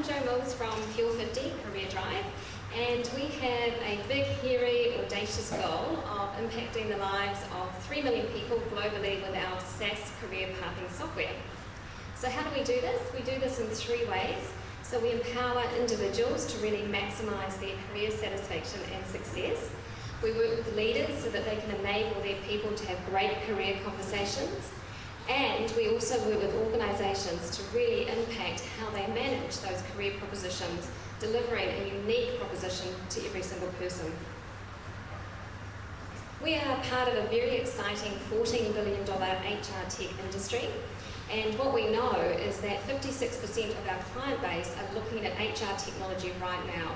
Jo Mills from Fuel 50 Career Drive, and we have a big, hairy, audacious goal of impacting the lives of 3 million people globally with our SaaS career pathing software. So how do we do this? We do this in 3 ways. So we empower individuals to really maximise their career satisfaction and success. We work with leaders so that they can enable their people to have great career conversations. And we also work with organisations to really impact how they manage those career propositions, delivering a unique proposition to every single person. We are part of a very exciting $14 billion HR tech industry. And what we know is that 56% of our client base are looking at HR technology right now.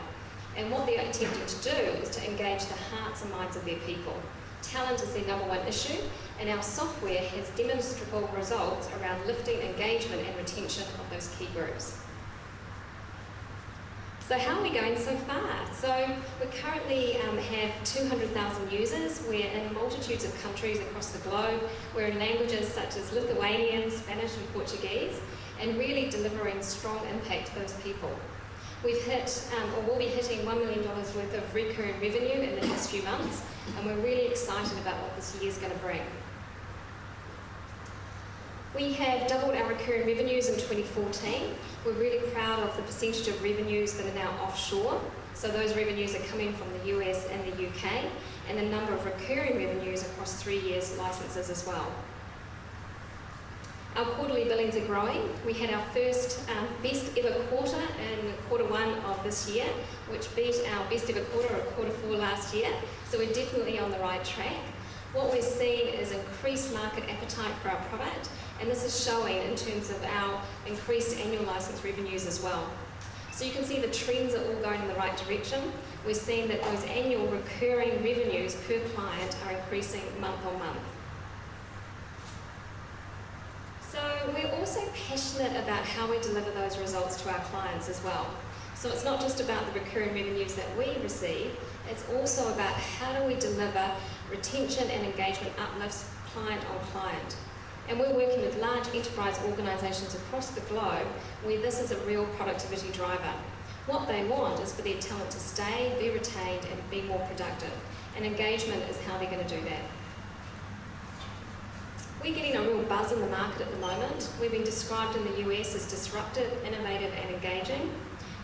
And what they're attempting to do is to engage the hearts and minds of their people. Talent is their #1 issue, and our software has demonstrable results around lifting engagement and retention of those key groups. So how are we going so far? So we currently have 200,000 users. We're in multitudes of countries across the globe. We're in languages such as Lithuanian, Spanish and Portuguese, and really delivering strong impact to those people. We've hit, or will be hitting $1 million worth of recurring revenue in the next few months, and we're really excited about what this year's going to bring. We have doubled our recurring revenues in 2014. We're really proud of the percentage of revenues that are now offshore. So those revenues are coming from the US and the UK, and the number of recurring revenues across 3 years licenses as well. Our quarterly billings are growing. We had our first best ever quarter in Q1 of this year, which beat our best ever quarter of Q4 last year. So we're definitely on the right track. What we're seeing is increased market appetite for our product, and this is showing in terms of our increased annual license revenues as well. So you can see the trends are all going in the right direction. We're seeing that those annual recurring revenues per client are increasing month on month. So we're also passionate about how we deliver those results to our clients as well. So it's not just about the recurring revenues that we receive, it's also about how do we deliver retention and engagement uplifts client on client. And we're working with large enterprise organisations across the globe where this is a real productivity driver. What they want is for their talent to stay, be retained and be more productive. And engagement is how they're going to do that. We're getting a real buzz in the market at the moment. We've been described in the US as disruptive, innovative and engaging.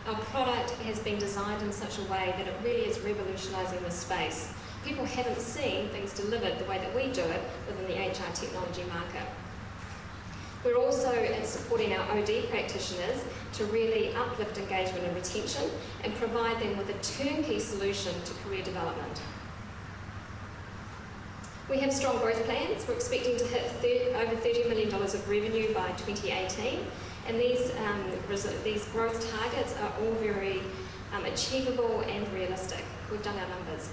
Our product has been designed in such a way that it really is revolutionising this space. People haven't seen things delivered the way that we do it within the HR technology market. We're also supporting our OD practitioners to really uplift engagement and retention and provide them with a turnkey solution to career development. We have strong growth plans. We're expecting to hit over $30 million of revenue by 2018, and these growth targets are all very achievable and realistic. We've done our numbers.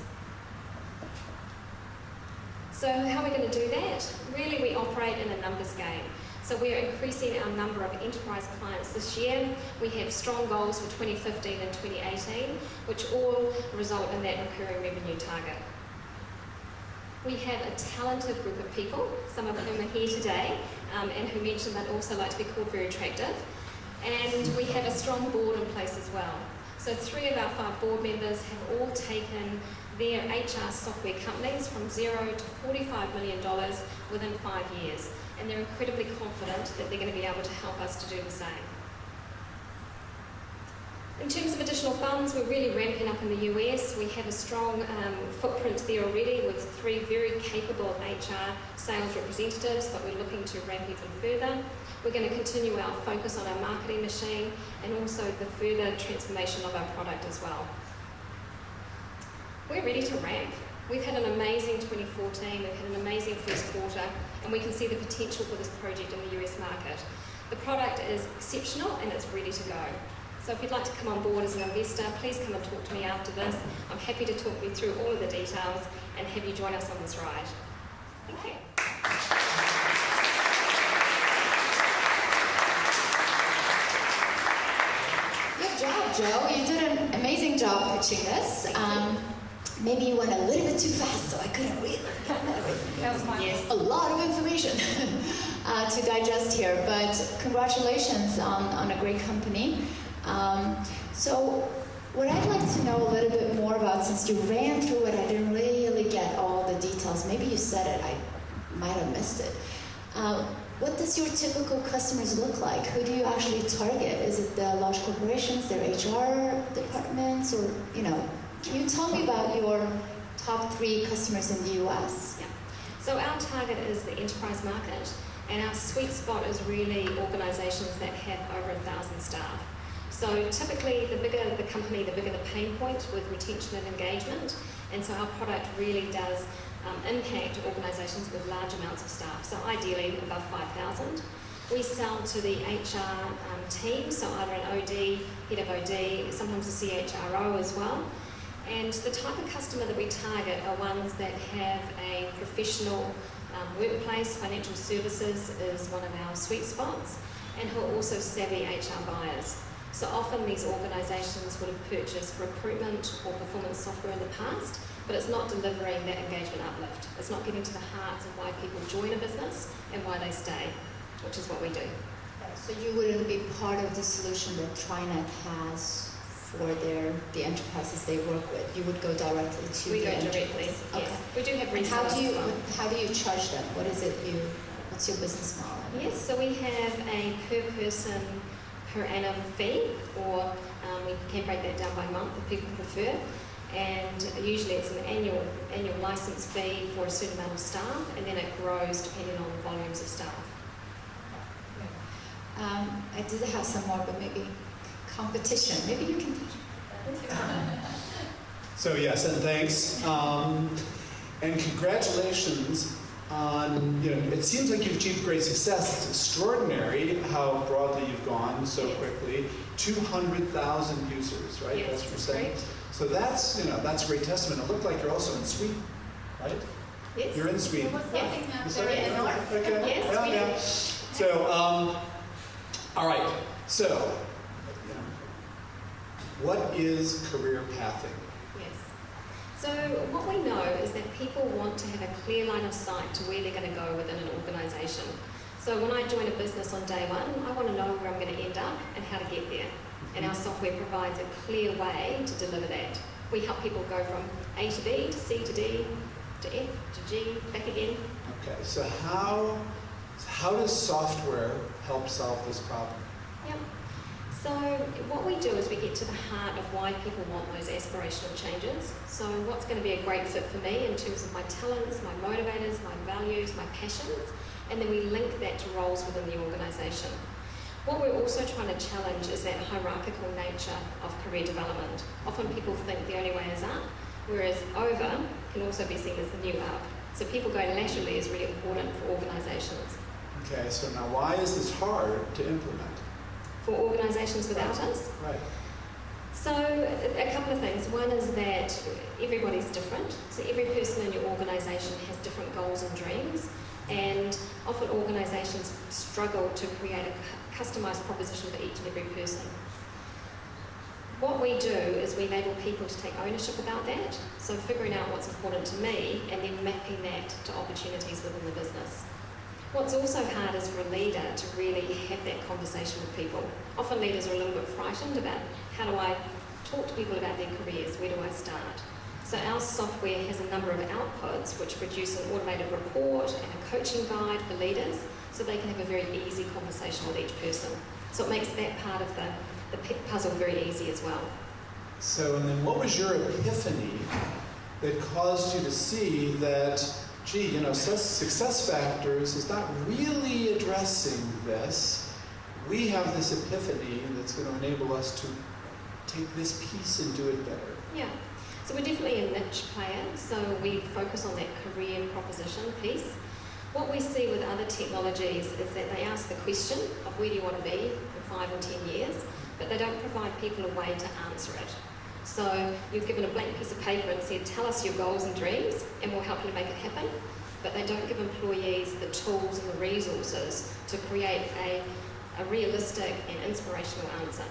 So how are we going to do that? Really, we operate in a numbers game. So we're increasing our number of enterprise clients this year. We have strong goals for 2015 and 2018, which all result in that recurring revenue target. We have a talented group of people, some of whom are here today, and who mentioned they'd also like to be called very attractive. And we have a strong board in place as well. So 3 of our 5 board members have all taken their HR software companies from 0 to $45 million within 5 years. And they're incredibly confident that they're going to be able to help us to do the same. In terms of additional funds, we're really ramping up in the US. We have a strong footprint there already with 3 very capable HR sales representatives, but we're looking to ramp even further. We're going to continue our focus on our marketing machine and also the further transformation of our product as well. We're ready to ramp. We've had an amazing 2014, we've had an amazing first quarter, and we can see the potential for this project in the US market. The product is exceptional and it's ready to go. So if you'd like to come on board as an investor, please come and talk to me after this. I'm happy to talk you through all of the details and have you join us on this ride. Thank you. Good job, Jo. You did an amazing job pitching this. Maybe you went a little bit too fast, so I couldn't read. Yes, a lot of information to digest here, but congratulations on a great company. So what I'd like to know a little bit more about, since you ran through it, I didn't really get all the details. Maybe you said it, I might have missed it. What does your typical customers look like? Who do you actually target? Is it the large corporations, their HR departments, or, can you tell me about your top 3 customers in the US? Yeah. So our target is the enterprise market, and our sweet spot is really organisations that have over 1,000 staff. So typically, the bigger the company, the bigger the pain point with retention and engagement, and so our product really does impact organisations with large amounts of staff, so ideally above 5,000. We sell to the HR team, so either an OD, head of OD, sometimes a CHRO as well. And the type of customer that we target are ones that have a professional workplace. Financial services is one of our sweet spots, and who are also savvy HR buyers. So often these organisations would have purchased recruitment or performance software in the past, but it's not delivering that engagement uplift. It's not getting to the hearts of why people join a business and why they stay, which is what we do. So you wouldn't be part of the solution that TriNet has for the enterprises they work with. You would go directly to we the go enterprise. directly, yes. Okay. We do have And resellers as well. how do you charge them? What's your business model? Yes, so we have a per person per annum fee, or we can break that down by month if people prefer. And usually it's an annual license fee for a certain amount of staff, and then it grows depending on the volumes of staff. I did have some more, but maybe competition. Maybe you can teach. So yes, and thanks. And congratulations on, it seems like you've achieved great success. It's extraordinary how broadly you've gone so quickly. 200,000 users, right? Yes, that's what you're saying. great. So that's, that's a great testament. It looked like you're also in Sweden, right? Yes. You're in Sweden. Yes. Is that right? North. Okay. Yes, Yeah, we yeah. do. So, all right. So, what is career pathing? Yes. So what we know is that people want to have a clear line of sight to where they're going to go within an organisation. So when I join a business on day one, I want to know where I'm going to end up and how to get there. And our software provides a clear way to deliver that. We help people go from A to B, to C to D, to F, to G, back again. Okay, so how does software help solve this problem? Yep. So what we do is we get to the heart of why people want those aspirational changes. So what's going to be a great fit for me in terms of my talents, my motivators, my values, my passions, and then we link that to roles within the organisation. What we're also trying to challenge is that hierarchical nature of career development. Often people think the only way is up, whereas over can also be seen as the new up. So people going laterally is really important for organisations. Okay, so now why is this hard to implement? For organisations without us? Right. So a couple of things. One is that everybody's different. So every person in your organisation has different goals and dreams. And often organisations struggle to create a customised proposition for each and every person. What we do is we enable people to take ownership about that, so figuring out what's important to me and then mapping that to opportunities within the business. What's also hard is for a leader to really have that conversation with people. Often leaders are a little bit frightened about how do I talk to people about their careers, where do I start? So our software has a number of outputs which produce an automated report and a coaching guide for leaders so they can have a very easy conversation with each person. So it makes that part of the puzzle very easy as well. So, and then what was your epiphany that caused you to see that, gee, success factors is not really addressing this. We have this epiphany that's going to enable us to take this piece and do it better. Yeah. So we're definitely a niche player, so we focus on that career proposition piece. What we see with other technologies is that they ask the question of where do you want to be in 5 or 10 years, but they don't provide people a way to answer it. So you're given a blank piece of paper and said, tell us your goals and dreams and we'll help you to make it happen, but they don't give employees the tools and the resources to create a realistic and inspirational answer.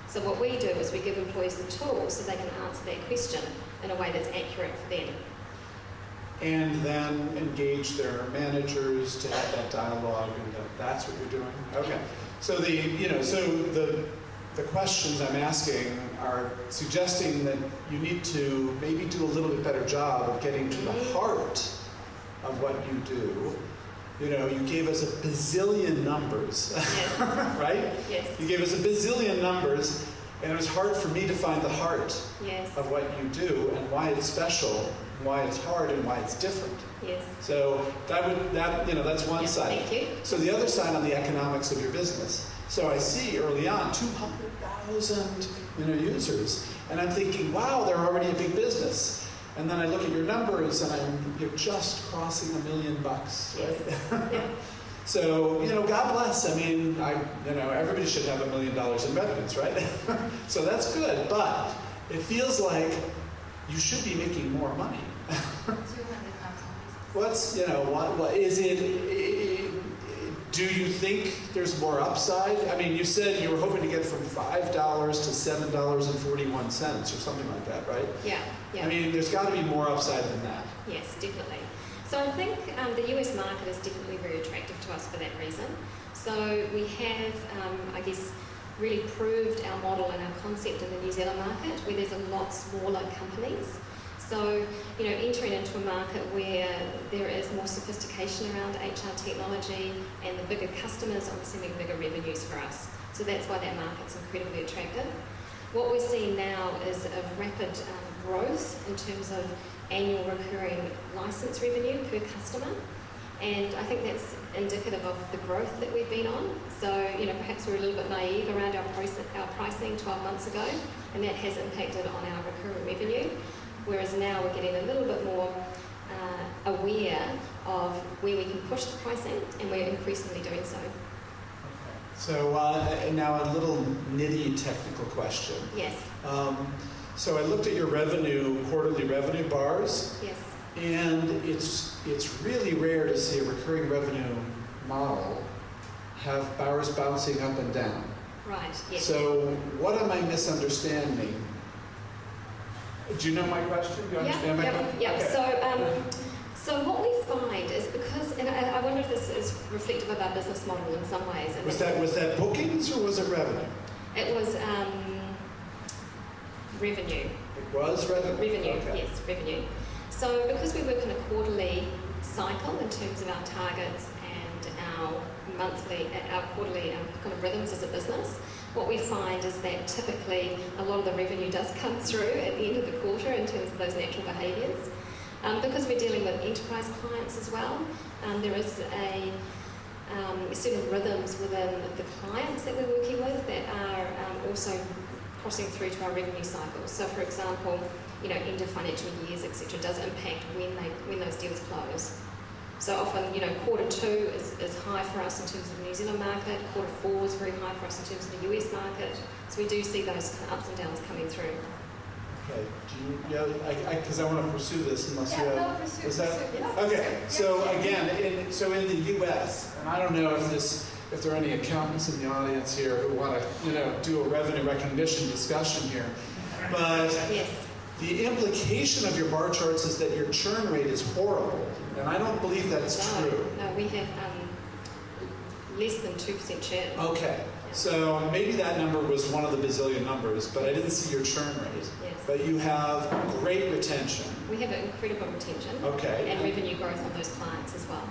So what we do is we give employees the tools so they can answer that question in a way that's accurate for them. And then engage their managers to have that dialogue, and that's what you're doing. Okay. So the the questions I'm asking are suggesting that you need to maybe do a little bit better job of getting to the heart of what you do. You know, you gave us a bazillion numbers, Yes. right? Yes. You gave us a bazillion numbers, and it was hard for me to find the heart Yes. of what you do and why it's special, why it's hard, and why it's different. Yes. So that's one Yeah, side. thank you. So the other side on the economics of your business. So I see early on 200,000 users, and I'm thinking, wow, they're already a big business. And then I look at your numbers, and you're just crossing $1 million, right? Yes. Yeah. So God bless. I mean, everybody should have $1 million in revenues, right? So that's good, but it feels like you should be making more money. What's what is it? Do you think there's more upside? I mean, you said you were hoping to get from $5 to $7.41 or something like that, right? Yeah. Yeah. I mean, there's got to be more upside than that. Yes, definitely. So I think the US market is definitely very attractive to us for that reason. So we have, really proved our model and our concept in the New Zealand market, where there's a lot smaller companies. So, entering into a market where there is more sophistication around HR technology and the bigger customers obviously mean bigger revenues for us. So that's why that market's incredibly attractive. What we're seeing now is a rapid growth in terms of annual recurring license revenue per customer. And I think that's indicative of the growth that we've been on. So, perhaps we're a little bit naive around our pricing 12 months ago, and that has impacted on our recurring revenue. Whereas now we're getting a little bit more aware of where we can push the pricing, and we're increasingly doing so. Okay. So now a little nitty technical question. Yes. So I looked at your quarterly revenue bars. Yes. And it's really rare to see a recurring revenue model have bars bouncing up and down. Right, yes. So what am I misunderstanding? Do you know my question? Do you understand my question? Yeah. Okay. So what we find is because, and I wonder if this is reflective of our business model in some ways. And Was that bookings or was it revenue? It was revenue. It was revenue? Revenue, Okay. yes, revenue. So because we work in a quarterly cycle in terms of our targets and our quarterly kind of rhythms as a business, what we find is that typically a lot of the revenue does come through at the end of the quarter in terms of those natural behaviours. Because we're dealing with enterprise clients as well, there is certain rhythms within the clients that we're working with that are also crossing through to our revenue cycles. So for example, end of financial years, etc., does impact when those deals close. So often, quarter two is high for us in terms of the New Zealand market, quarter four is very high for us in terms of the US market. So we do see those ups and downs coming through. Okay. Because I want to pursue this unless you have... No, pursue. Is that... Pursue. Okay. So again, in the US, and I don't know if there are any accountants in the audience here who want to, do a revenue recognition discussion here, but Yes. the implication of your bar charts is that your churn rate is horrible, and I don't believe that's true. No, we have less than 2% churn. Okay. So maybe that number was one of the bazillion numbers, but I didn't see your churn rate. Yes. But you have great retention. We have incredible retention. Okay. And revenue growth on those clients as well.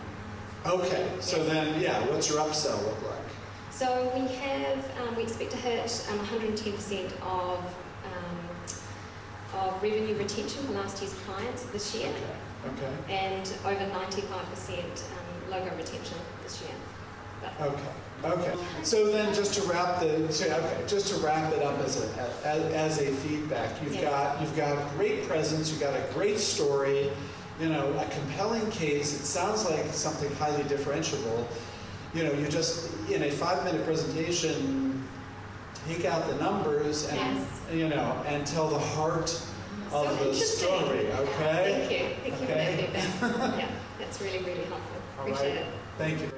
Okay. So Yes. then, what's your upsell look like? So we have, we expect to hit 110% of revenue retention for last year's clients this year, Okay. and over 95% logo retention this year. But Okay. So then, just to wrap it up as a feedback, you've got great presence, you've got a great story, a compelling case. It sounds like something highly differentiable. You just in a 5-minute presentation take out the numbers and Yes. and tell the heart of So the interesting. story. Okay. Thank you for that feedback. Yeah, that's really, really helpful. All Appreciate right. it. Thank you.